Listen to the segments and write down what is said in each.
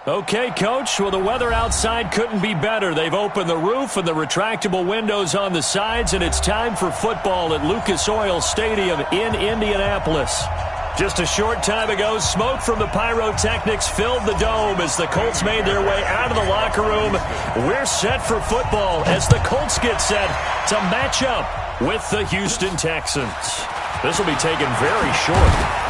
Okay, Coach. Well, the weather outside couldn't be better. They've opened the roof and the retractable windows on the sides, and it's time for football at Lucas Oil Stadium in Indianapolis. Just a short time ago, smoke from the pyrotechnics filled the dome as the Colts made their way out of the locker room. We're set for football as the Colts get set to match up with the Houston Texans. This will be taken very short.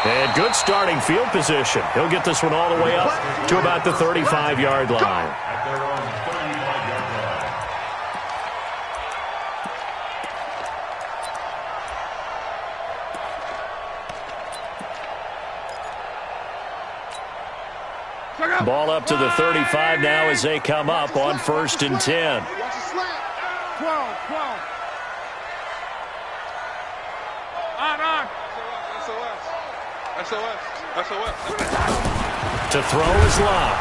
And good starting field position. He'll get this one all the way up to about the 35-yard line. Ball up to the 35 now as they come up on 1st and 10. To throw is Love.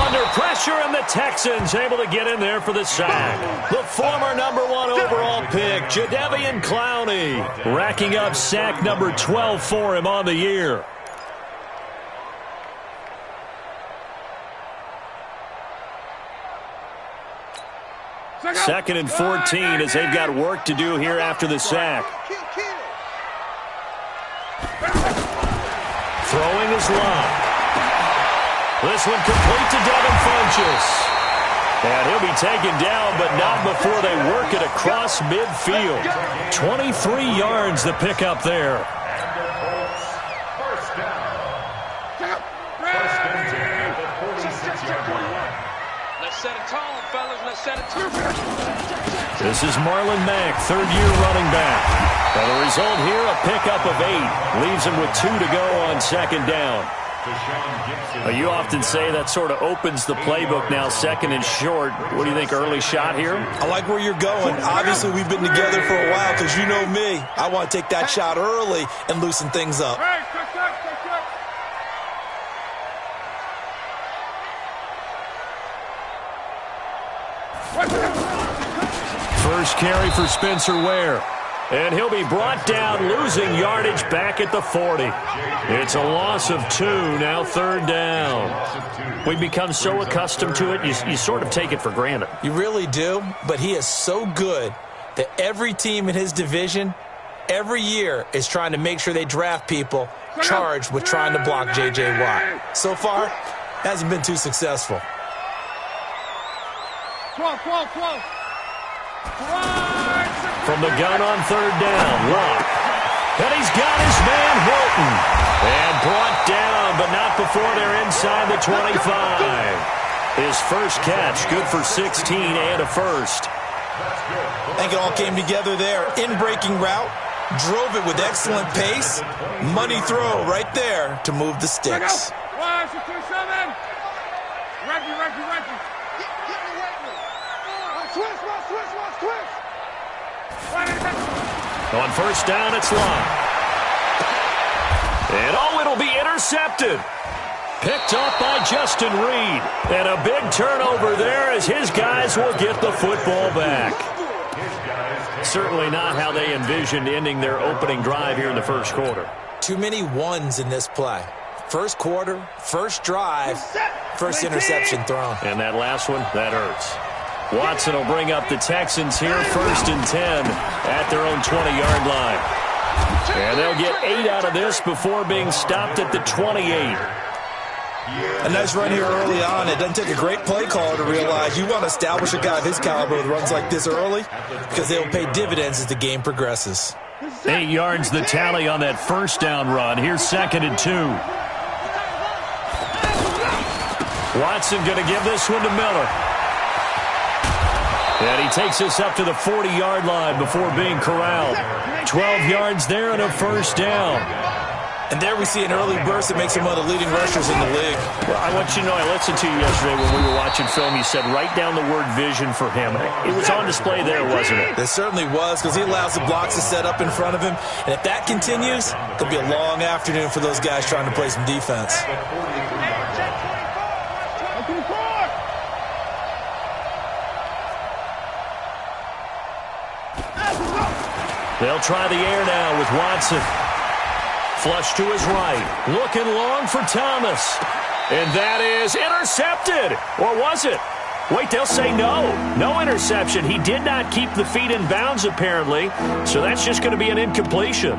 Under pressure, and the Texans able to get in there for the sack. The former #1 overall pick, Jadeveon Clowney, racking up sack number 12 for him on the year. Second and 14 as they've got work to do here after the sack. Throwing is Love. This one complete to Devin Funchess. And he'll be taken down, but not before they work it across midfield. 23 yards the pickup there. Set it tall, fellas. Let's set it tall. This is Marlon Mack, third-year running back. And the result here, a pickup of 8. Leaves him with 2 to go on 2nd down. You often say that sort of opens the playbook now, 2nd and short. What do you think, early shot here? I like where you're going. Obviously, we've been together for a while because you know me. I want to take that shot early and loosen things up. First carry for Spencer Ware. And he'll be brought down, losing yardage back at the 40. It's a loss of 2, now 3rd down. We've become so accustomed to it, you sort of take it for granted. You really do, but he is so good that every team in his division, every year, is trying to make sure they draft people charged with trying to block J.J. Watt. So far, hasn't been too successful. From the gun on 3rd down, Love. And he's got his man Hilton. And brought down, but not before they're inside the 25. His first catch, good for 16 and a first. I think it all came together there. In-breaking route, drove it with excellent pace. Money throw right there to move the sticks. On 1st down, it's Love. And it'll be intercepted. Picked up by Justin Reed. And a big turnover there as his guys will get the football back. Certainly not how they envisioned ending their opening drive here in the first quarter. Too many ones in this play. First quarter, first drive, first interception thrown. And that last one, that hurts. Watson will bring up the Texans here, 1st and 10 at their own 20-yard line. And they'll get 8 out of this before being stopped at the 28. A nice run here early on. It doesn't take a great play caller to realize you want to establish a guy of his caliber with runs like this early because they will pay dividends as the game progresses. 8 yards the tally on that 1st down run. Here's 2nd and 2. Watson going to give this one to Miller. And he takes us up to the 40-yard line before being corralled. 12 yards there and a 1st down. And there we see an early burst that makes him one of the leading rushers in the league. Well, I want you to know, I listened to you yesterday when we were watching film. You said write down the word vision for him. It was on display there, wasn't it? It certainly was, because he allows the blocks to set up in front of him. And if that continues, it'll be a long afternoon for those guys trying to play some defense. They'll try the air now with Watson. Flush to his right. Looking long for Thomas. And that is intercepted. Or was it? Wait, they'll say no. No interception. He did not keep the feet in bounds, apparently. So that's just going to be an incompletion.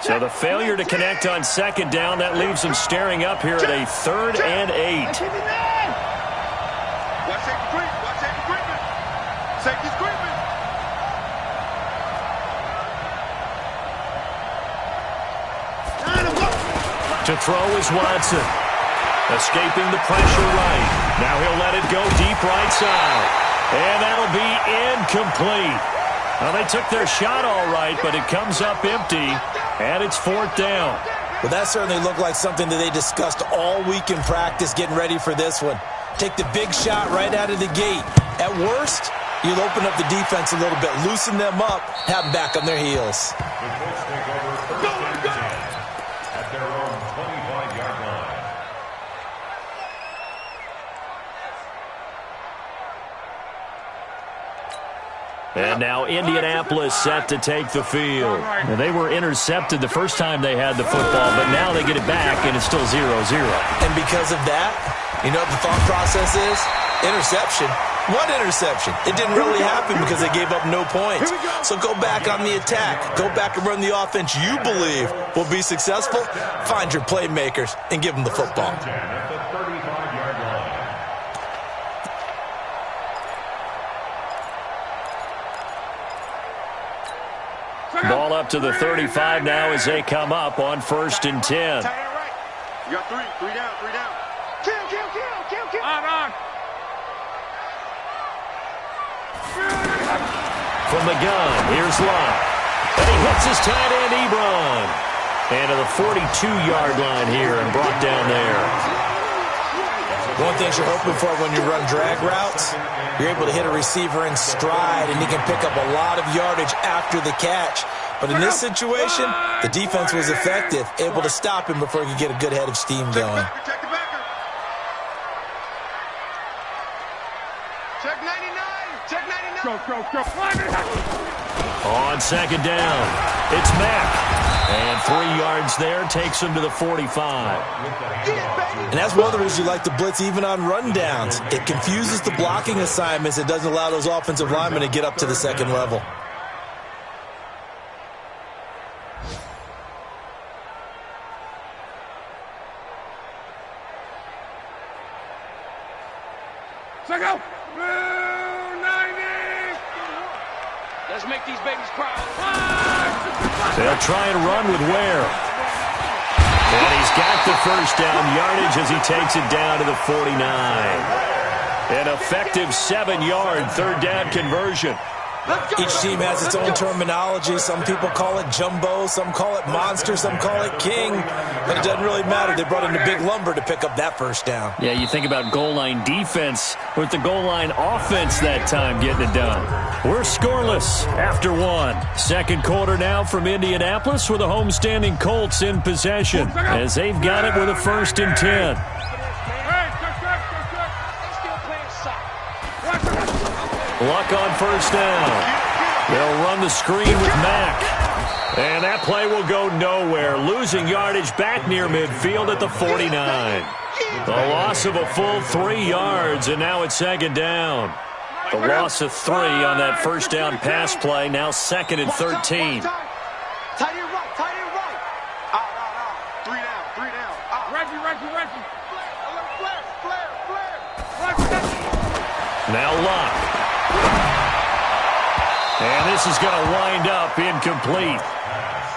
So the failure to connect on second down, that leaves them staring up here at a 3rd and 8. Watch safety creep. Watch safety creeping. Safety's creeping. To throw is Watson. Escaping the pressure right. Now he'll let it go deep right side. And that'll be incomplete. Well, they took their shot all right, but it comes up empty, and it's 4th down. Well, that certainly looked like something that they discussed all week in practice, getting ready for this one. Take the big shot right out of the gate. At worst, you'll open up the defense a little bit, loosen them up, have them back on their heels. And now Indianapolis set to take the field. And they were intercepted the first time they had the football, but now they get it back, and it's still 0-0. And because of that, you know what the thought process is? Interception. What interception? It didn't really happen because they gave up no points. So go back on the attack. Go back and run the offense you believe will be successful. Find your playmakers and give them the football. Ball up to the 35 now as they come up on 1st and 10. You got three down. Kill. On. From the gun, here's Locke. And he hits his tight end, Ebron. And to the 42-yard line here and brought down there. One thing you're hoping for when you run drag routes, you're able to hit a receiver in stride, and he can pick up a lot of yardage after the catch. But in this situation, the defense was effective, able to stop him before he could get a good head of steam going. Check the backer. Check 99. Check 99. Go. On second down, it's Mack. And 3 yards there takes him to the 45. And that's one of the reasons you like to blitz even on rundowns. It confuses the blocking assignments. It doesn't allow those offensive linemen to get up to the second level. Go. 90. Let's make these babies cry. They'll try and run with Ware. And he's got the first down yardage as he takes it down to the 49. An effective 7-yard 3rd down conversion. Each team has its own terminology. Some people call it jumbo, some call it monster, some call it king. But it doesn't really matter. They brought in a big lumber to pick up that first down. Yeah, you think about goal line defense with the goal line offense that time getting it done. We're scoreless after 1. Second quarter now from Indianapolis with the homestanding Colts in possession as they've got it with a 1st and 10. Luck on first down. They'll run the screen with Mack. And that play will go nowhere. Losing yardage back near midfield at the 49. The loss of a full 3 yards, and now it's second down. The loss of 3 on that first down pass play, now 2nd and 13. Tight end right. 3 down. Reggie. Flare. Now Locke. And this is going to wind up incomplete.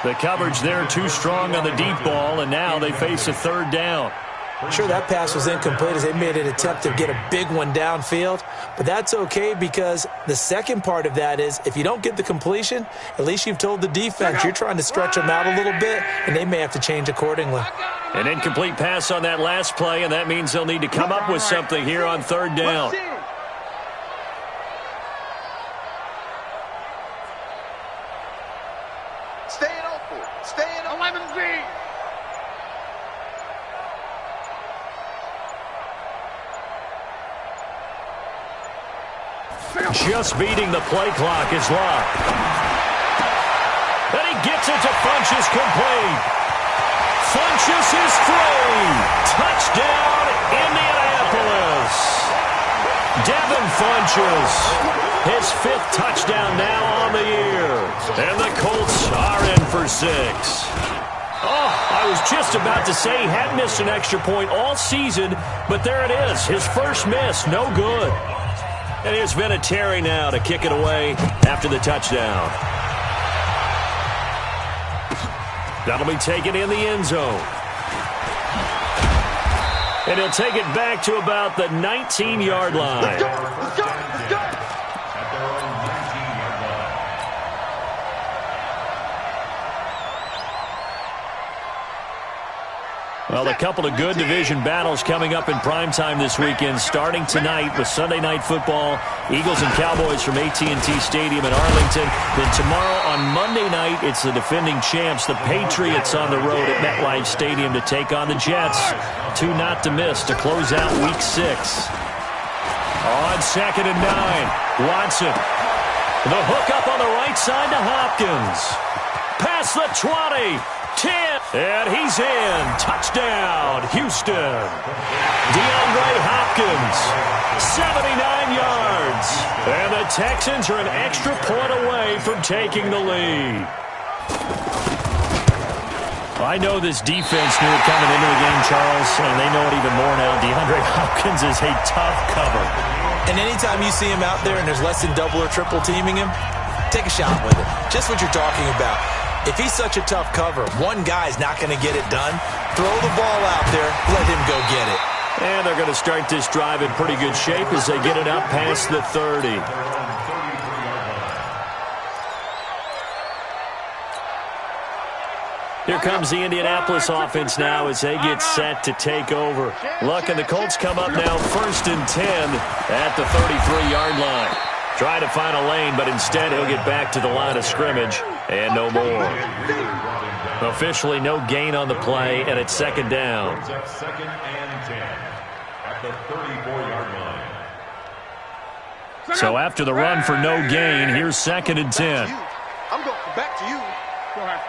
The coverage there too strong on the deep ball, and now they face a 3rd down. Sure, that pass was incomplete as they made an attempt to get a big one downfield, but that's okay because the second part of that is if you don't get the completion, at least you've told the defense you're trying to stretch them out a little bit, and they may have to change accordingly. An incomplete pass on that last play, and that means they'll need to come up with something here on 3rd down. Stay in 11Z. Just beating the play clock is Locke. gets it to Funchess complete. Funchess is free. Touchdown, Indianapolis. Devin Funchess, his 5th touchdown now on the year. And the Colts are in for 6. Oh, I was just about to say he hadn't missed an extra point all season, but there it is. His first miss, no good. And here's Vinatieri now to kick it away after the touchdown. That'll be taken in the end zone. And he'll take it back to about the 19-yard line. Let's go. Well, a couple of good division battles coming up in primetime this weekend, starting tonight with Sunday Night Football, Eagles and Cowboys from AT&T Stadium in Arlington. Then tomorrow on Monday night, it's the defending champs, the Patriots, on the road at MetLife Stadium to take on the Jets. 2 not to miss to close out Week 6. On 2nd and 9, Watson. The hook up on the right side to Hopkins. Past the 20. 10, and he's in. Touchdown, Houston. DeAndre Hopkins, 79 yards. And the Texans are an extra point away from taking the lead. I know this defense knew it coming into the game, Charles, and they know it even more now. DeAndre Hopkins is a tough cover. And anytime you see him out there and there's less than double or triple teaming him, take a shot with it. Just what you're talking about. If he's such a tough cover, one guy's not going to get it done. Throw the ball out there, let him go get it. And they're going to start this drive in pretty good shape as they get it up past the 30. Here comes the Indianapolis offense now as they get set to take over. Look, and the Colts come up now 1st and 10 at the 33-yard line. Try to find a lane, but instead he'll get back to the line of scrimmage and no more. Officially no gain on the play, and it's 2nd down. 2nd and 10 at the 34-yard line. So after the run for no gain, here's 2nd and 10. I'm going back to you. Go ahead.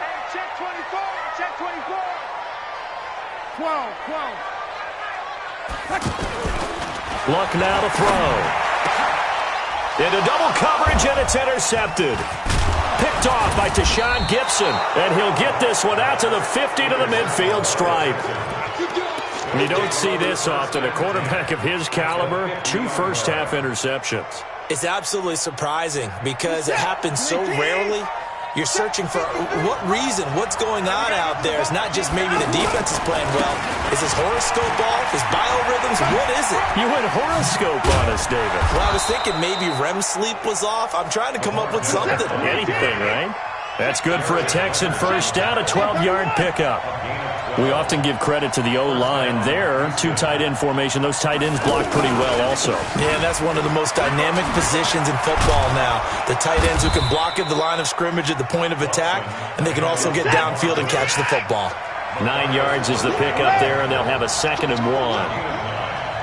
Hey, check 24. Check 24. 12. Luck now to throw. Into double coverage, and it's intercepted. Picked off by Tashawn Gibson, and he'll get this one out to the 50 to the midfield stripe. You don't see this often. A quarterback of his caliber, 2 first-half interceptions. It's absolutely surprising because it happens so rarely. You're searching for what reason, what's going on out there. It's not just maybe the defense is playing well. Is his horoscope off? His biorhythms? What is it? You went horoscope on us, David. Well, I was thinking maybe REM sleep was off. I'm trying to come up with something. Anything, right? That's good for a Texan first down, a 12-yard pickup. We often give credit to the O-line there. 2 tight end formation. Those tight ends block pretty well also. Yeah, that's one of the most dynamic positions in football now. The tight ends who can block at the line of scrimmage at the point of attack, and they can also get downfield and catch the football. 9 yards is the pickup there, and they'll have a 2nd and 1.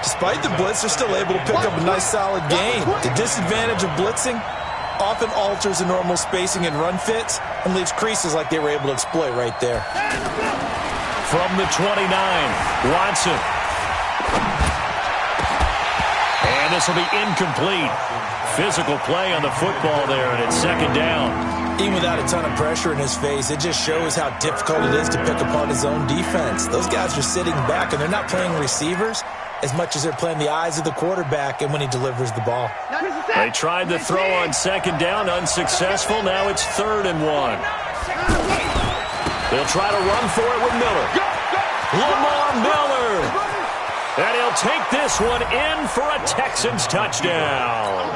Despite the blitz, they're still able to pick up a nice solid gain. The disadvantage of blitzing often alters the normal spacing and run fits and leaves creases like they were able to exploit right there. From the 29, Watson. And this will be incomplete. Physical play on the football there, and it's 2nd down. Even without a ton of pressure in his face, it just shows how difficult it is to pick apart his own defense. Those guys are sitting back, and they're not playing receivers as much as they're playing the eyes of the quarterback and when he delivers the ball. They tried the throw on 2nd down, unsuccessful. Now it's 3rd and 1. They'll try to run for it with Miller. Lamar Miller. And he'll take this one in for a Texans touchdown.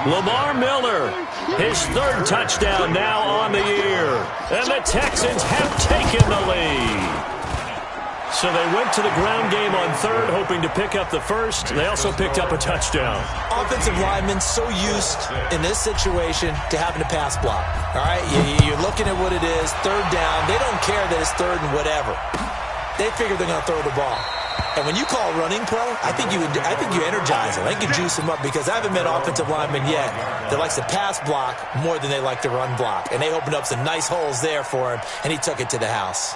Lamar Miller, his 3rd touchdown now on the year. And the Texans have taken the lead. So they went to the ground game on 3rd, hoping to pick up the 1st. They also picked up a touchdown. Offensive linemen so used in this situation to having to pass block. All right, you're looking at what it is, 3rd down. They don't care that it's 3rd and whatever. They figure they're going to throw the ball. And when you call running play, I think you energize them. I think you juice them up, because I haven't met offensive linemen yet that likes to pass block more than they like to run block. And they opened up some nice holes there for him, and he took it to the house.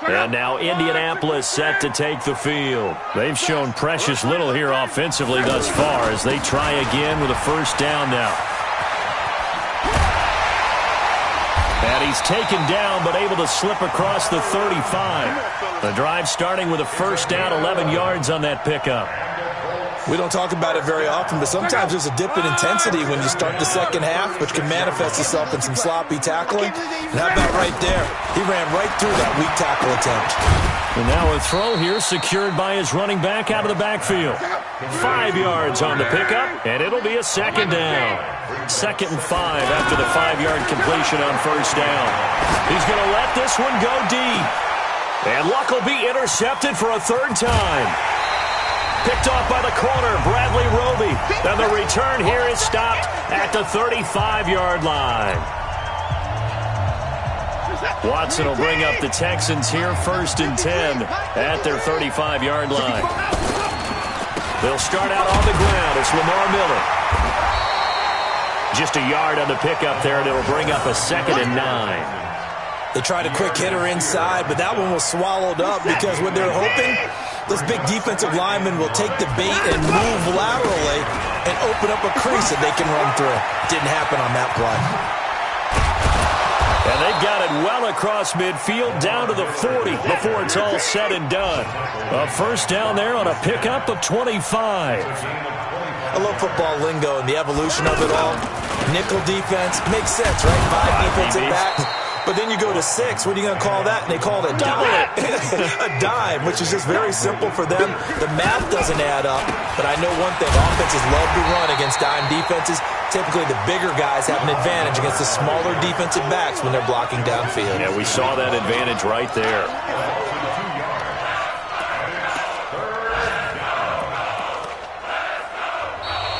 And now Indianapolis set to take the field. They've shown precious little here offensively thus far as they try again with a first down now. And he's taken down but able to slip across the 35. The drive starting with a first down, 11 yards on that pickup. We don't talk about it very often, but sometimes there's a dip in intensity when you start the second half, which can manifest itself in some sloppy tackling. And how about right there? He ran right through that weak tackle attempt. And now a throw here secured by his running back out of the backfield. 5 yards on the pickup, and it'll be a second down. 2nd and 5 after the 5-yard completion on first down. He's going to let this one go deep. And Luck will be intercepted for a third time. Picked off by the corner, Bradley Roby. And the return here is stopped at the 35-yard line. Watson will bring up the Texans here, 1st and 10 at their 35-yard line. They'll start out on the ground. It's Lamar Miller. Just a yard on the pickup there, and it'll bring up a 2nd and 9. They tried a quick hitter inside, but that one was swallowed up because what they're hoping, those big defensive linemen will take the bait and move laterally and open up a crease that they can run through. Didn't happen on that play. And they've got it well across midfield down to the 40 before it's all said and done. A first down there on a pickup of 25. I love football lingo and the evolution of it all. Nickel defense makes sense, right? 5 defensive backs. But then you go to 6. What are you going to call that? And they call it a dime. A dime, which is just very simple for them. The math doesn't add up. But I know one thing. Offenses love to run against dime defenses. Typically, the bigger guys have an advantage against the smaller defensive backs when they're blocking downfield. Yeah, we saw that advantage right there.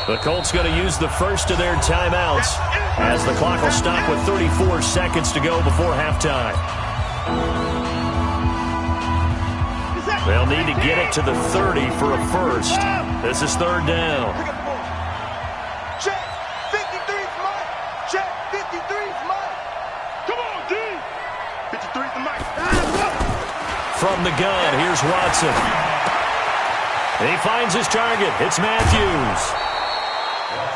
The Colts going to use the first of their timeouts as the clock will stop with 34 seconds to go before halftime. They'll need to get it to the 30 for a first. This is 3rd down. Check. 53's mine. Check. 53's mine. Come on, D. 53's the mic. From the gun, here's Watson. He finds his target. It's Matthews.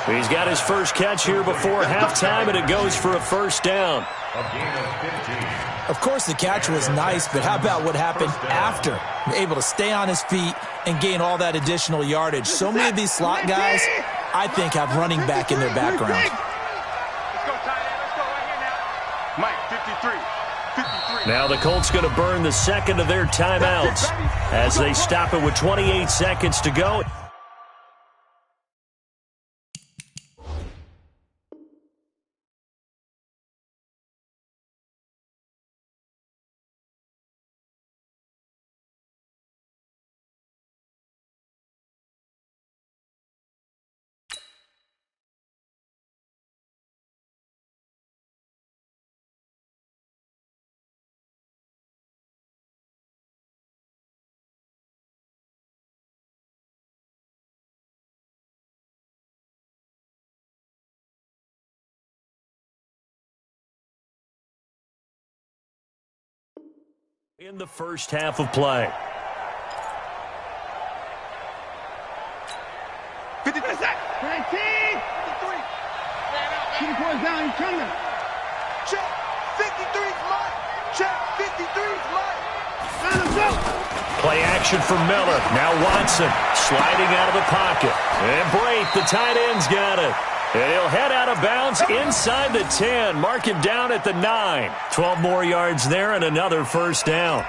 He's got his first catch here before halftime, and it goes for a first down. Of course, the catch was nice, but how about what happened after? Able to stay on his feet and gain all that additional yardage. So many of these slot guys, I think, have running back in their background. Let's go, tight end. Let's go right here now. Mike, 53. Now the Colts going to burn the second of their timeouts as they stop it with 28 seconds to go. In the first half of play. 50 seconds. 19. 53. Keep the points down. He's coming. Check. 53's mine. Check. 53's mine. Let him go. Play action for Miller. Now Watson sliding out of the pocket. And Brate, the tight end's got it. And he'll head out of bounds inside the 10. Mark him down at the 9. 12 more yards there and another first down.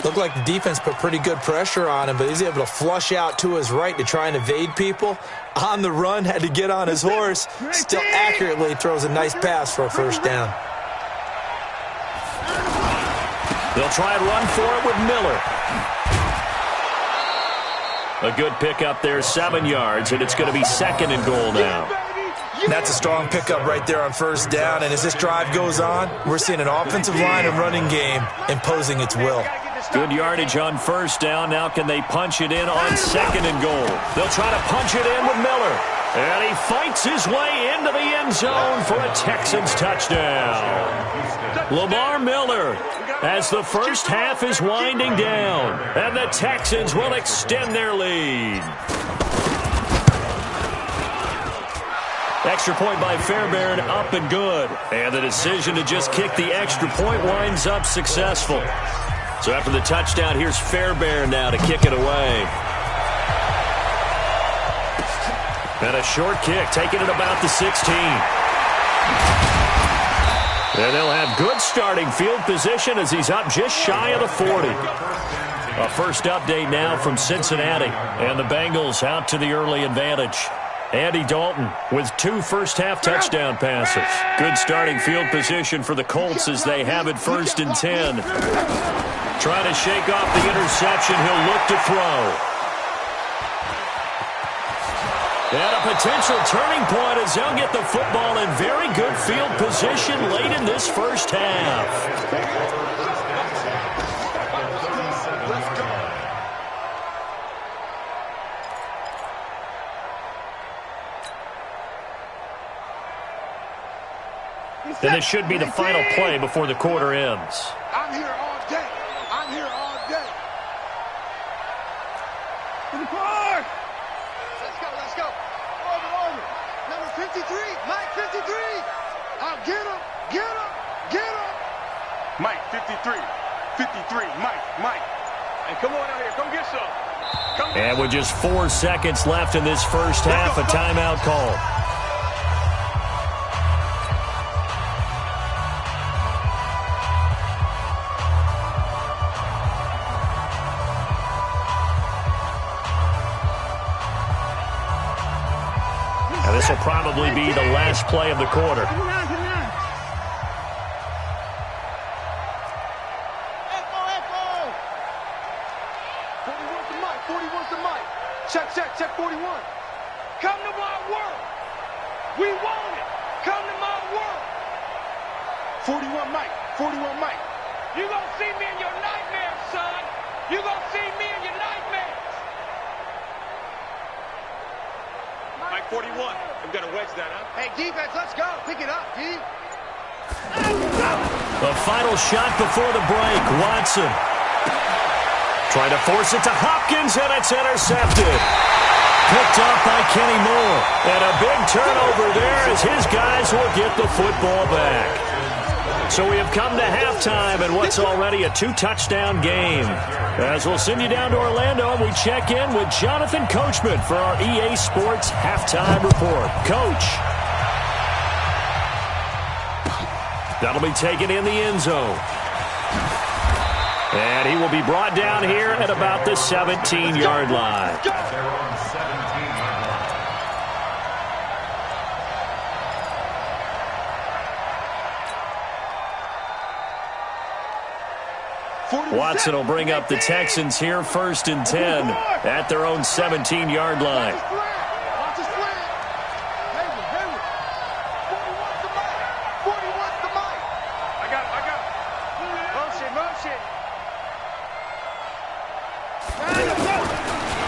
Looked like the defense put pretty good pressure on him, but he's able to flush out to his right to try and evade people. On the run, had to get on his horse. Still accurately throws a nice pass for a first down. They'll try and run for it with Miller. A good pickup there, 7 yards, and it's going to be 2nd and goal now. That's a strong pickup right there on first down, and as this drive goes on, we're seeing an offensive line and running game imposing its will. Good yardage on first down. Now can they punch it in on second and goal? They'll try to punch it in with Miller. And he fights his way into the end zone for a Texans touchdown. Lamar Miller, as the first half is winding down, and the Texans will extend their lead. Extra point by Fairbairn, up and good. And the decision to just kick the extra point winds up successful. So after the touchdown, here's Fairbairn now to kick it away. And a short kick, taking it about the 16. And they'll have good starting field position as he's up just shy of the 40. A first update now from Cincinnati. And the Bengals out to the early advantage. Andy Dalton with 2 first-half touchdown passes. Good starting field position for the Colts as they have it 1st and 10. Trying to shake off the interception. He'll look to throw. And a potential turning point as they'll get the football in very good field position late in this first half. And this should be the final play before the quarter ends. I'm here all day. I'm here all day. To the car. Let's go, let's go. Over. Number 53, Mike 53. I'll get him, get him, get him. Mike 53, Mike. And come on out here, come get some. And with just 4 seconds left in this first half, a timeout call. This will probably be the last play of the quarter. Echo. 41's the mic. Check 41. Come to my world. We want it. Come to my world. 41 Mike. You gonna see me in your nightmares, son. You gonna see me in your nightmares. Mike 41. I'm going to wedge that, huh? Hey, defense, let's go. Pick it up, D. The final shot before the break. Watson trying to force it to Hopkins, and it's intercepted. Picked up by Kenny Moore. And a big turnover there as his guys will get the football back. So we have come to halftime in what's already a 2-touchdown game. As we'll send you down to Orlando, and we check in with Jonathan Coachman for our EA Sports Halftime Report. Coach. That'll be taken in the end zone. And he will be brought down here at about the 17-yard line. Watson will bring up the Texans here 1st and 10 at their own 17-yard line. Watch his slant. Hayward. 41's the mic. I got it. Motion.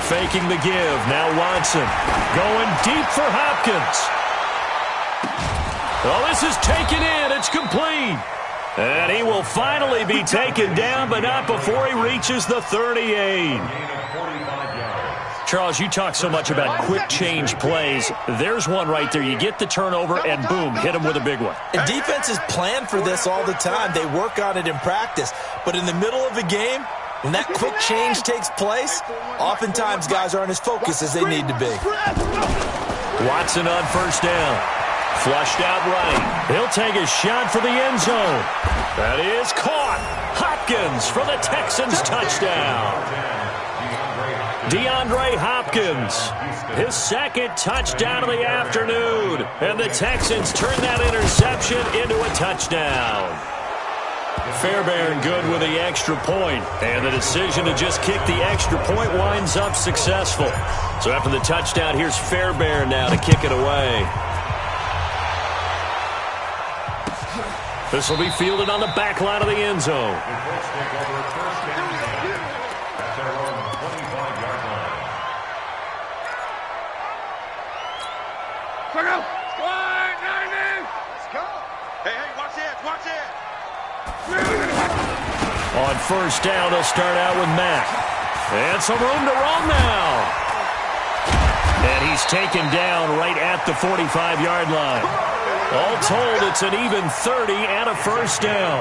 Faking the give. Now Watson going deep for Hopkins. Well, this is taken in. It's complete. And he will finally be taken down, but not before he reaches the 38. Charles, you talk so much about quick change plays. There's one right there. You get the turnover, and boom, hit him with a big one. And defenses plan for this all the time. They work on it in practice. But in the middle of the game, when that quick change takes place, oftentimes guys aren't as focused as they need to be. Watson on first down. Flushed out right. He'll take a shot for the end zone. That is caught. Hopkins for the Texans touchdown. DeAndre Hopkins, his second touchdown of the afternoon. And the Texans turn that interception into a touchdown. Fairbairn good with the extra point. And the decision to just kick the extra point winds up successful. So after the touchdown, here's Fairbairn now to kick it away. This will be fielded on the back line of the end zone. On first down, they'll start out with Mack. And some room to roam now. And he's taken down right at the 45-yard line. All told, it's an even 30 and a first down.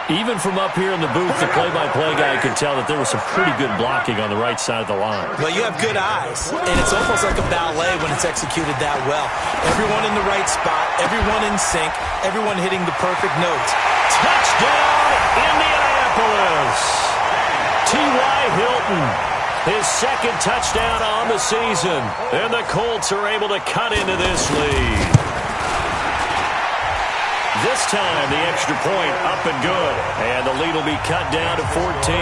Even from up here in the booth, the play-by-play guy could tell that there was some pretty good blocking on the right side of the line. Well, you have good eyes, and it's almost like a ballet when it's executed that well. Everyone in the right spot, everyone in sync, everyone hitting the perfect notes. Touchdown, Indianapolis! T.Y. Hilton, his second touchdown on the season, and the Colts are able to cut into this lead. This time, the extra point up and good. And the lead will be cut down to 14.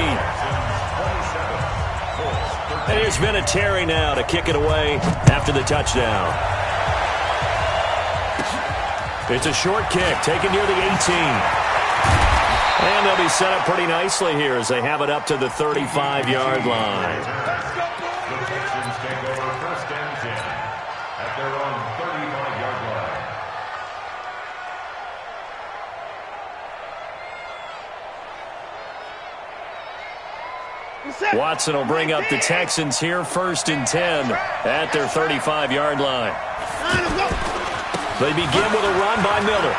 And here's Vinatieri now to kick it away after the touchdown. It's a short kick, taken near the 18. And they'll be set up pretty nicely here as they have it up to the 35-yard line. The Texans take over first and 10 at their own 35-yard line. Watson will bring up the Texans here first and 10 at their 35-yard line. They begin with a run by Miller.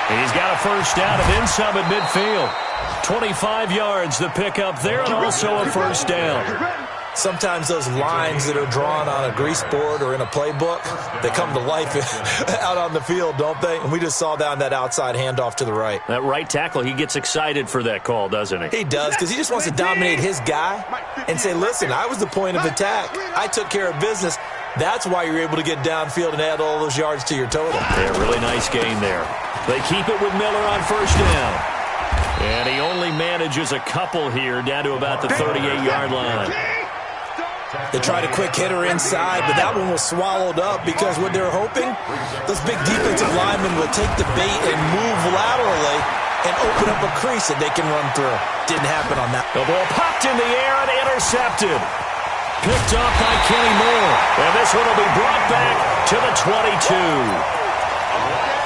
He's got a first down and then some at midfield. 25 yards the pick up there and also a first down. Sometimes those lines that are drawn on a grease board or in a playbook, they come to life out on the field, don't they? And we just saw down that outside handoff to the right. That right tackle, he gets excited for that call, doesn't he? He does, because he just wants to dominate his guy and say, listen, I was the point of attack. I took care of business. That's why you're able to get downfield and add all those yards to your total. Yeah, really nice gain there. They keep it with Miller on first down. And he only manages a couple here down to about the 38-yard line. They tried a quick hitter inside, but that one was swallowed up because what they're hoping, those big defensive linemen will take the bait and move laterally and open up a crease that they can run through. Didn't happen on that. The ball popped in the air and intercepted. Picked off by Kenny Moore. And this one will be brought back to the 22.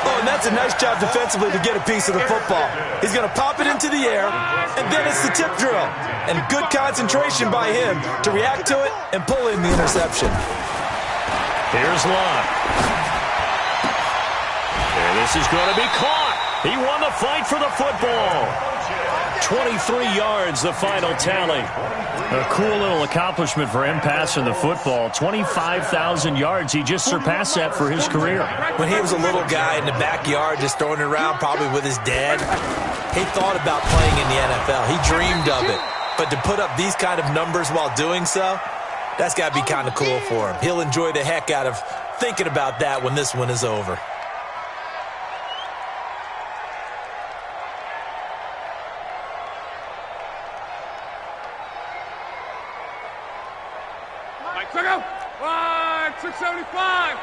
Oh, and that's a nice job defensively to get a piece of the football. He's going to pop it into the air, and then it's the tip drill. And good concentration by him to react to it and pull in the interception. Here's Locke. And this is going to be caught. He won the fight for the football. 23 yards, the final tally. A cool little accomplishment for him passing the football. 25,000 yards. He just surpassed that for his career. When he was a little guy in the backyard just throwing it around, probably with his dad, he thought about playing in the NFL. He dreamed of it. But to put up these kind of numbers while doing so, that's got to be kind of cool for him. He'll enjoy the heck out of thinking about that when this one is over. Check out. 675.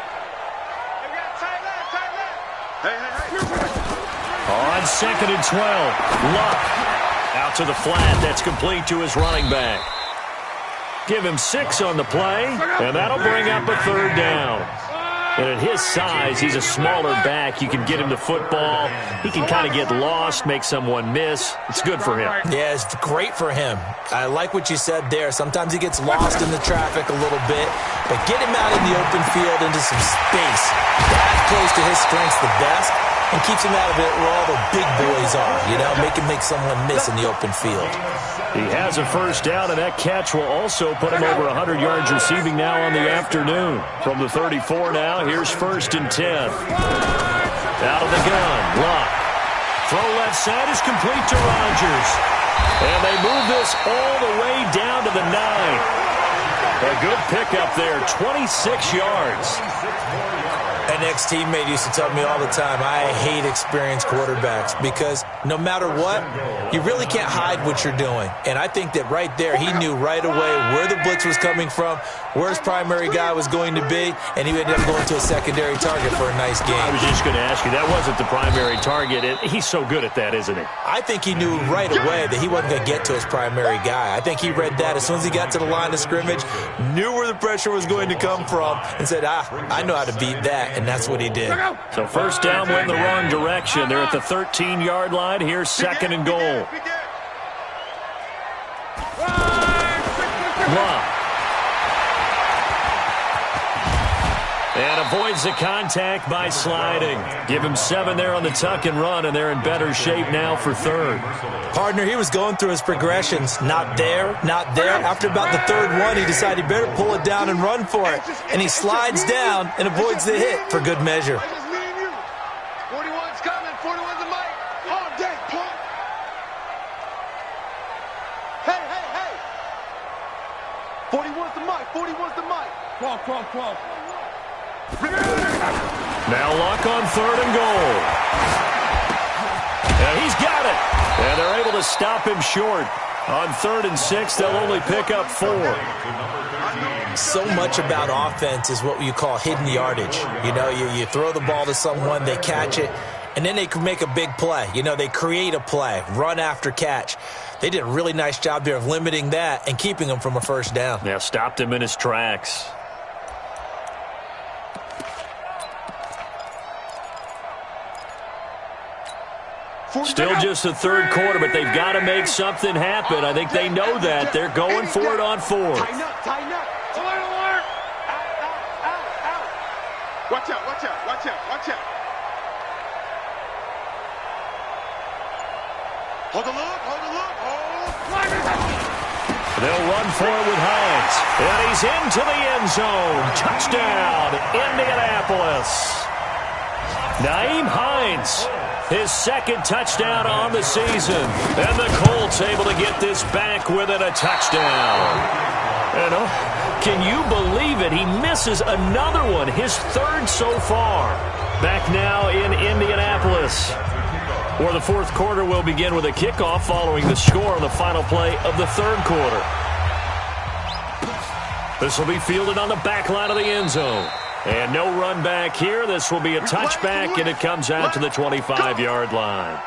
On second and 12, Luck out to the flat. That's complete to his running back. Give him 6 on the play, and that'll bring up a third down. And at his size, he's a smaller back. You can get him the football. He can kind of get lost, make someone miss. It's good for him. Yeah, it's great for him. I like what you said there. Sometimes he gets lost in the traffic a little bit, but get him out in the open field into some space. That plays to his strengths the best and keeps him out of it where all the big boys are, you know, make someone miss in the open field. He has a first down, and that catch will also put him over 100 yards receiving now on the afternoon. From the 34 now, here's first and 10. Out of the gun, Luck. Throw left side is complete to Rodgers. And they move this all the way down to the 9. A good pickup there, 26 yards. An ex-teammate used to tell me all the time, I hate experienced quarterbacks because no matter what, you really can't hide what you're doing. And I think that right there, he knew right away where the blitz was coming from, where his primary guy was going to be, and he ended up going to a secondary target for a nice game. I was just going to ask you, that wasn't the primary target. He's so good at that, isn't he? I think he knew right away that he wasn't going to get to his primary guy. I think he read that as soon as he got to the line of scrimmage, knew where the pressure was going to come from, and said, I know how to beat that, and that's what he did. So first down went the wrong direction. They're at the 13-yard line. Here's second and goal. Blah. And avoids the contact by sliding. Give him 7 there on the tuck and run, and they're in better shape now for third. Partner, he was going through his progressions. Not there, not there. After about the third one, he decided he better pull it down and run for it. And he slides down and avoids the hit for good measure. 41's coming. 41's the mic. All day, punk. Hey, hey, hey. 41's the mic. 41's the mic. Cross. Now Luck on third and goal. And he's got it. And they're able to stop him short. On 3rd and 6, they'll only pick up 4. So much about offense is what you call hidden yardage. You know, you throw the ball to someone, they catch it, and then they can make a big play. You know, they create a play, run after catch. They did a really nice job there of limiting that and keeping him from a first down. Yeah, stopped him in his tracks. Still just the third quarter, but they've got to make something happen. I think they know that. They're going for it on 4th. Tighten up. Alert. Out. Watch out. Hold the look. They'll run for it with Hines. And he's into the end zone. Touchdown, Indianapolis. Naeem Hines. His second touchdown on the season. And the Colts able to get this back within a touchdown. And can you believe it? He misses another one, his third so far. Back now in Indianapolis, where the 4th quarter will begin with a kickoff following the score on the final play of the 3rd quarter. This will be fielded on the back line of the end zone. And no run back here. This will be a touchback, and it comes out to the 25-yard line.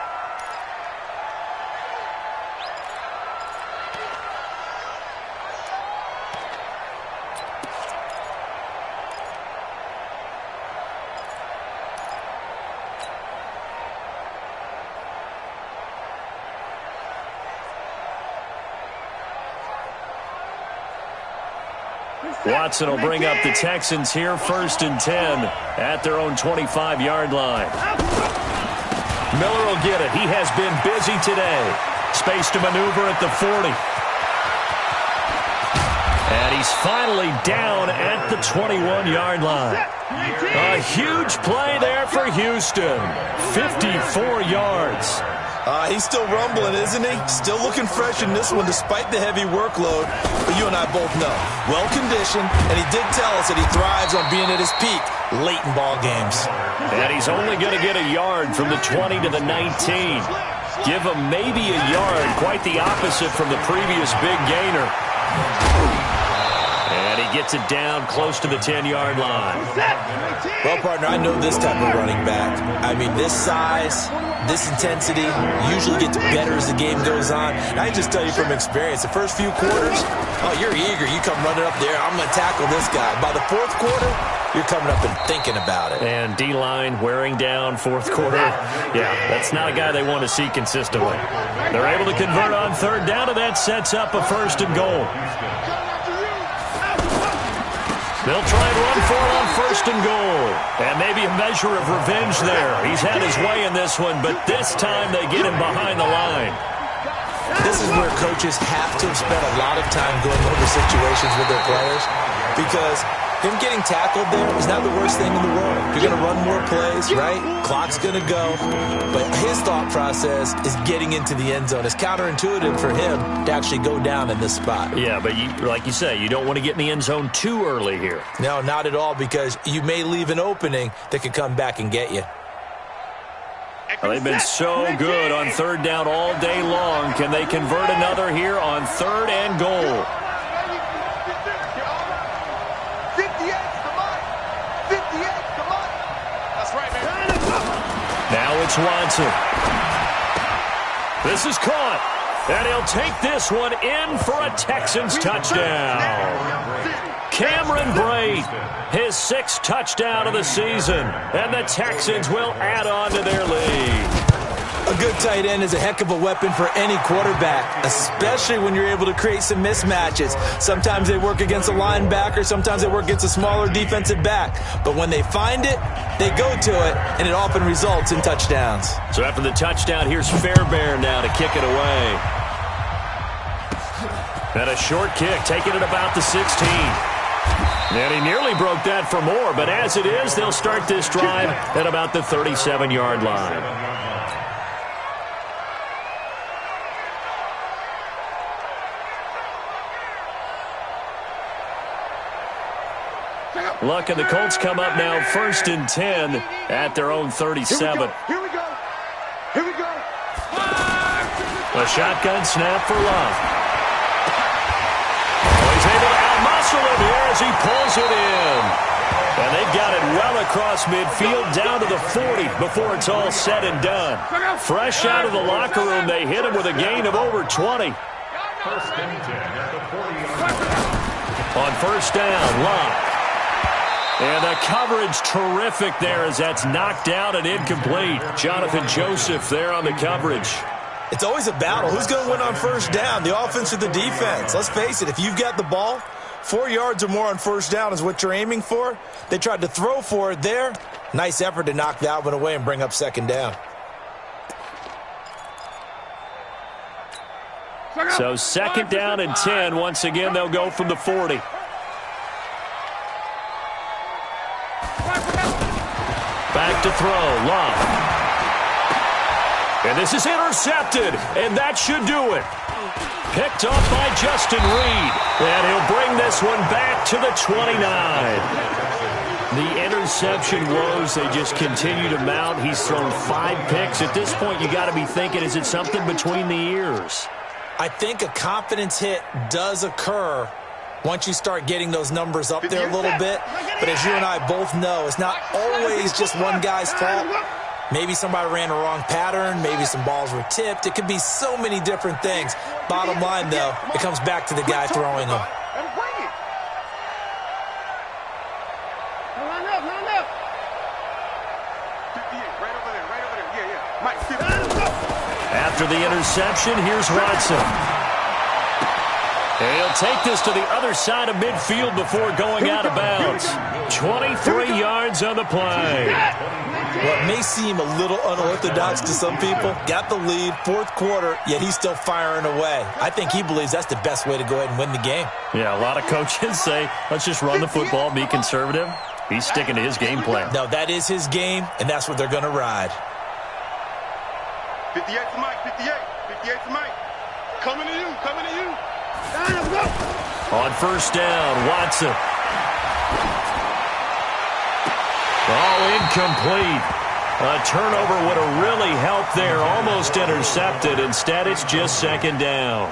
Watson will bring up the Texans here, 1st and 10 at their own 25-yard line. Miller will get it. He has been busy today. Space to maneuver at the 40. And he's finally down at the 21-yard line. A huge play there for Houston. 54 yards. He's still rumbling, isn't he? Still looking fresh in this one despite the heavy workload. But you and I both know, well-conditioned, and he did tell us that he thrives on being at his peak late in ball games. And he's only going to get a yard from the 20 to the 19. Give him maybe a yard, quite the opposite from the previous big gainer. And he gets it down close to the 10-yard line. Well, partner, I know this type of running back. I mean, this size, this intensity usually gets better as the game goes on. And I just tell you from experience, the first few quarters, you're eager. You come running up there, I'm going to tackle this guy. By the 4th quarter, you're coming up and thinking about it. And D-line wearing down 4th quarter. Yeah, that's not a guy they want to see consistently. They're able to convert on 3rd down, and that sets up a 1st and goal. They'll try and run for it on 1st and goal. And maybe a measure of revenge there. He's had his way in this one, but this time they get him behind the line. This is where coaches have to have spent a lot of time going over situations with their players, because Him getting tackled there is not the worst thing in the world. You're going to run more plays, right? Clock's going to go. But his thought process is getting into the end zone. It's counterintuitive for him to actually go down in this spot. Yeah, but like you say, you don't want to get in the end zone too early here. No, not at all, because you may leave an opening that could come back and get you. Well, they've been so good on third down all day long. Can they convert another here on third and goal? Now it's Watson. This is caught. And he'll take this one in for a Texans touchdown. Cameron Brate, his 6th touchdown of the season. And the Texans will add on to their lead. A good tight end is a heck of a weapon for any quarterback, especially when you're able to create some mismatches. Sometimes they work against a linebacker, sometimes they work against a smaller defensive back. But when they find it, they go to it, and it often results in touchdowns. So after the touchdown, here's Fairbairn now to kick it away. And a short kick, taking it about the 16. And he nearly broke that for more, but as it is, they'll start this drive at about the 37-yard line. Luck and the Colts come up now 1st and 10 at their own 37. Here we go. Here we go. A shotgun snap for Love. Oh, he's able to outmuscle him here as he pulls it in. And they've got it well across midfield down to the 40 before it's all said and done. Fresh out of the locker room, they hit him with a gain of over 20. 1st and 10 at the 40-yard line. On first down, Love. And the coverage terrific there as that's knocked down and incomplete. Jonathan Joseph there on the coverage. It's always a battle. Who's going to win on first down, the offense or the defense? Let's face it, if you've got the ball, 4 yards or more on first down is what you're aiming for. They tried to throw for it there. Nice effort to knock that one away and bring up 2nd down. So 2nd down and 10. Once again, they'll go from the 40. Back to throw, Love. And this is intercepted, and that should do it. Picked off by Justin Reed, and he'll bring this one back to the 29. The interception woes, they just continue to mount. He's thrown 5 picks. At this point, you got to be thinking, is it something between the ears? I think a confidence hit does occur once you start getting those numbers up there a little bit. But as you and I both know, it's not always just one guy's fault. Maybe somebody ran a wrong pattern. Maybe some balls were tipped. It could be so many different things. Bottom line, though, it comes back to the guy throwing them. After the interception, here's Watson. And he'll take this to the other side of midfield before going out of bounds. 23 yards on the play. What may seem a little unorthodox to some people, got the lead, 4th quarter, yet he's still firing away. I think he believes that's the best way to go ahead and win the game. Yeah, a lot of coaches say, let's just run the football, be conservative. He's sticking to his game plan. No, that is his game, and that's what they're going to ride. 58 to Mike, 58. 58 to Mike. Coming to you, coming to you. On first down, Watson. All incomplete. A turnover would have really helped there. Almost intercepted. Instead, it's just 2nd down.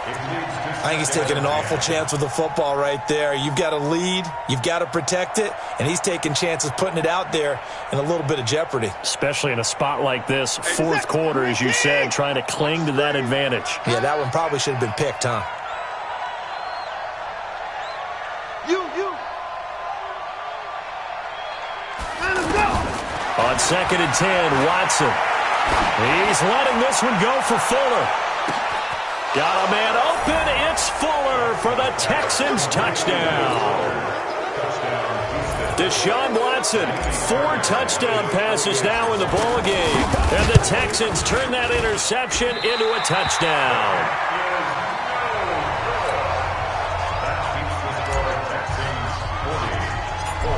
I think he's taking an awful chance with the football right there. You've got a lead. You've got to protect it. And he's taking chances putting it out there in a little bit of jeopardy. Especially in a spot like this. 4th quarter, as you said, trying to cling to that advantage. Yeah, that one probably should have been picked, huh? On 2nd and 10, Watson. He's letting this one go for Fuller. Got a man open. It's Fuller for the Texans touchdown. Deshaun Watson, 4 touchdown passes now in the ballgame. And the Texans turn that interception into a touchdown.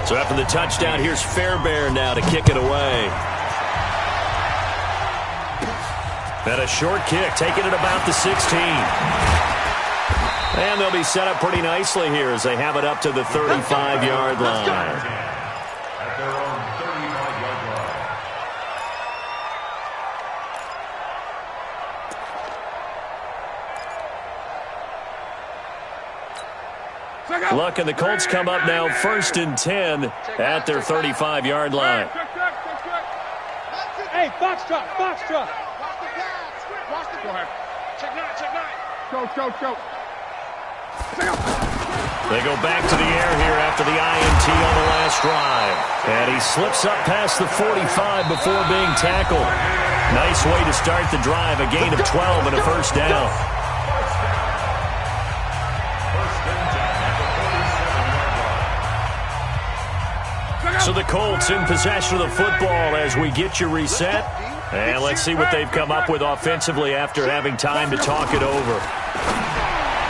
So after the touchdown, here's Fairbairn now to kick it away. And a short kick, taking it about the 16. And they'll be set up pretty nicely here as they have it up to the 35-yard line. At their own 35-yard line. Look, and the Colts come up now 1st and 10 at their 35-yard line. Hey, box drop. Watch the pass. Go ahead. Check nine. Go. They go back to the air here after the INT on the last drive. And he slips up past the 45 before being tackled. Nice way to start the drive, a gain of 12 and a first down. So the Colts in possession of the football as we get you reset. And let's see what they've come up with offensively after having time to talk it over.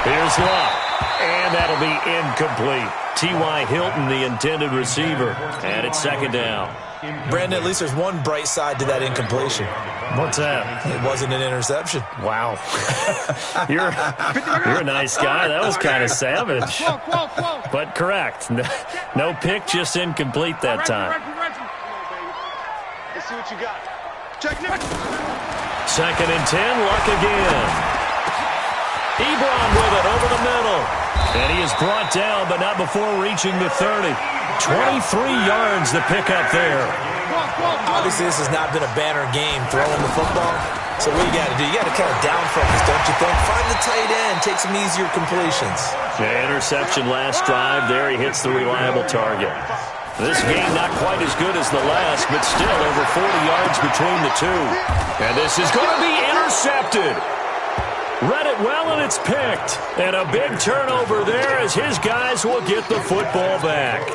Here's Luck. And that'll be incomplete. T.Y. Hilton, the intended receiver. And it's 2nd down. Brandon, at least there's one bright side to that incompletion. What's that? It wasn't an interception. Wow. You're a nice guy. That was kind of savage. But correct. No pick, just incomplete that time. Let's see what you got. Check. 2nd and 10, Luck again. Ebron with it over the middle. And he is brought down, but not before reaching the 30. 23 yards the pickup there. Obviously, this has not been a banner game throwing the football. So what you got to do? You got to kind of down focus, don't you think? Find the tight end, take some easier completions. The interception last drive. There he hits the reliable target. This game not quite as good as the last, but still over 40 yards between the two. And this is going to be intercepted. Read it well, and it's picked. And a big turnover there as his guys will get the football back.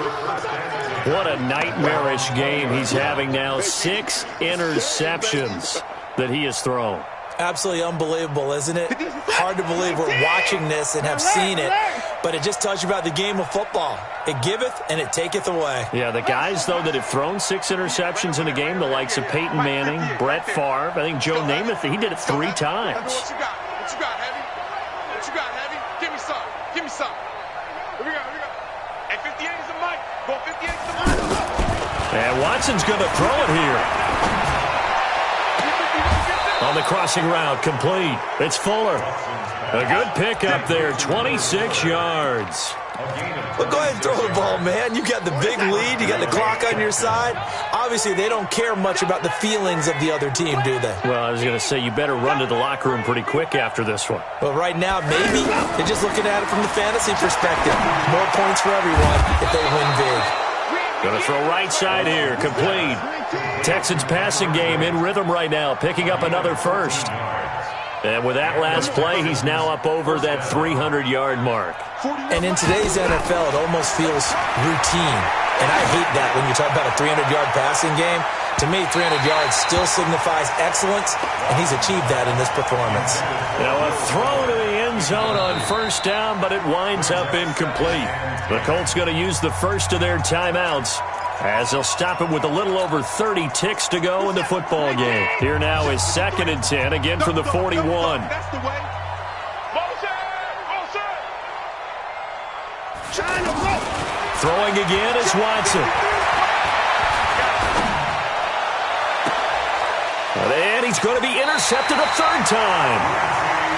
What a nightmarish game he's having now. 6 interceptions that he has thrown. Absolutely unbelievable, isn't it? Hard to believe we're watching this and have seen it, but it just tells you about the game of football. It giveth and it taketh away. Yeah, the guys, though, that have thrown 6 interceptions in a game, the likes of Peyton Manning, Brett Favre, I think Joe Namath, he did it 3 times. What you got, Heavy? Give me some. Here we go. Hey, 58 is the mic. Go 58 is the mic. And Watson's going to throw it here. On the crossing route, complete. It's Fuller. A good pickup there, 26 yards. Well, go ahead and throw the ball, man. You got the big lead. You got the clock on your side. Obviously, they don't care much about the feelings of the other team, do they? Well, I was going to say, you better run to the locker room pretty quick after this one. Well, right now, maybe they're just looking at it from the fantasy perspective. More points for everyone if they win big. Going to throw right side here, complete. Texans passing game in rhythm right now, picking up another first. And with that last play, he's now up over that 300-yard mark. And in today's NFL, it almost feels routine. And I hate that when you talk about a 300-yard passing game. To me, 300 yards still signifies excellence, and he's achieved that in this performance. Now a throw to the end zone on first down, but it winds up incomplete. The Colts going to use the first of their timeouts as they'll stop it with a little over 30 ticks to go in the football game. Here now is 2nd and 10, again from the 41. That's the way. Motion! China, Throwing again is Watson. And he's going to be intercepted a 3rd time.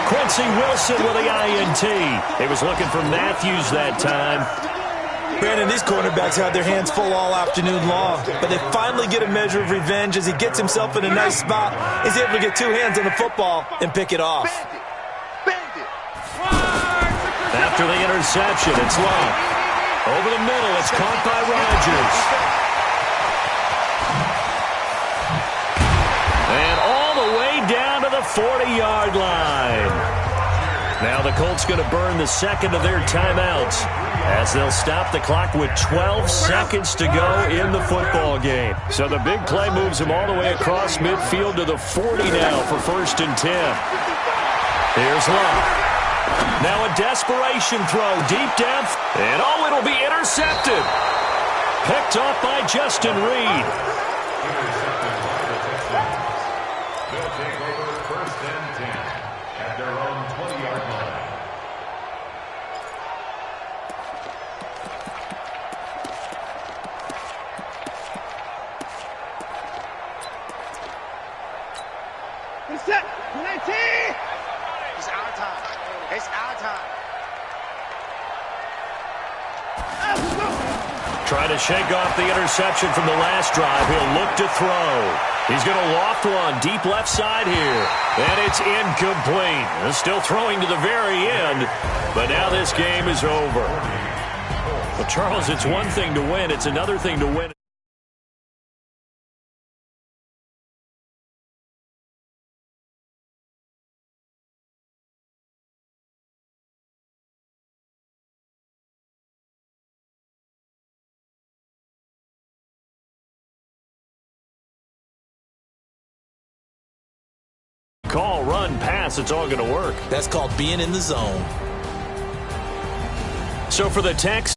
Quincy Wilson with the INT. He was looking for Matthews that time. Brandon, these cornerbacks had their hands full all afternoon long, but they finally get a measure of revenge as he gets himself in a nice spot. He's able to get 2 hands on the football and pick it off. After the interception, it's Long. Over the middle, it's caught by Rodgers. And all the way down to the 40-yard line. Now the Colts going to burn the second of their timeouts as they'll stop the clock with 12 seconds to go in the football game. So the big play moves them all the way across midfield to the 40 now for 1st and 10. Here's Love. Now a desperation throw, deep depth, and it'll be intercepted. Picked off by Justin Reed. Intercepted by the Texans. They'll take over 1st and 10 at their own 20-yard line. Set. 19. It's our time. It's our time. Trying to shake off the interception from the last drive. He'll look to throw. He's going to loft one deep left side here. And it's incomplete. Still throwing to the very end. But now this game is over. But Charles, it's one thing to win. It's another thing to win. Call, run, pass, it's all going to work. That's called being in the zone. So for the Tex.